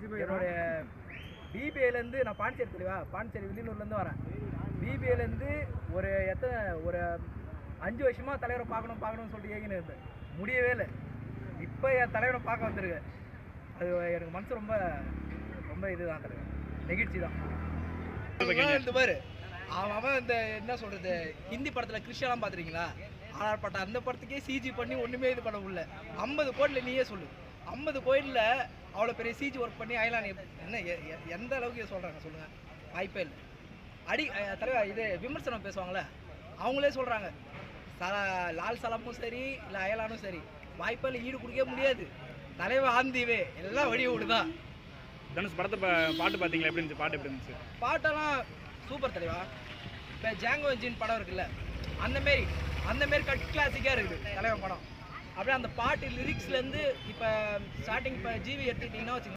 என்னுடைய பிபிஏலேருந்து நான் பாண்டிச்சேரி தெளிவா பாண்டிச்சேரி வில்லியனூர்லேருந்து வரேன். பிபிஏலேருந்து ஒரு 5 வருஷமாக தலைவரை பார்க்கணும்னு சொல்லிட்டு ஏங்கின்னு இருந்தேன். முடியவே இல்லை. இப்போ என் தலைவரை பார்க்க வந்திருக்கேன். அது எனக்கு மனசு ரொம்ப ரொம்ப இதுதான் தலைவர், நெகிழ்ச்சி தான். இந்த மாதிரி அவன் இந்த என்ன சொல்கிறது, ஹிந்தி படத்தில் கிருஷ்ணலாம் பார்த்துருக்கீங்களா? ஆனாற்பட்ட அந்த படத்துக்கே சிஜி பண்ணி ஒன்றுமே இது பண்ண முடியல. 50 கோடியில் நீயே சொல்லு, 50 கோடியில் அவ்வளோ பெரிய சிஜி ஒர்க் பண்ணி அயலான் என்ன எந்த அளவுக்கு சொல்கிறாங்க சொல்லுங்கள்? வாய்ப்பே இல்லை. தலைவர் இது விமர்சனம் பேசுவாங்களே, அவங்களே சொல்கிறாங்க லால் சலமும் சரி இல்லை அயலானும் சரி வாய்ப்பில் ஈடு கொடுக்க முடியாது. தலைவர் ஆந்திவே எல்லாம் வழி விடுதான். தனுஷ் படத்தை பாட்டு பார்த்தீங்களா? எப்படி இருந்துச்சு? பாட்டு எப்படி இருந்துச்சு? பாட்டெல்லாம் சூப்பர் தலைவா. இப்போ ஜாங்கோ என்ஜின் படம் இருக்குல்ல, அந்தமாரி கட் கிளாசிக்காக இருக்குது தலைவன் படம். அப்படியே அந்த பாட்டு லிரிக்ஸ்லேருந்து இப்போ ஸ்டார்டிங் இப்போ ஜிவி எடுத்துக்கிட்டிங்கன்னா வச்சுக்கோங்க,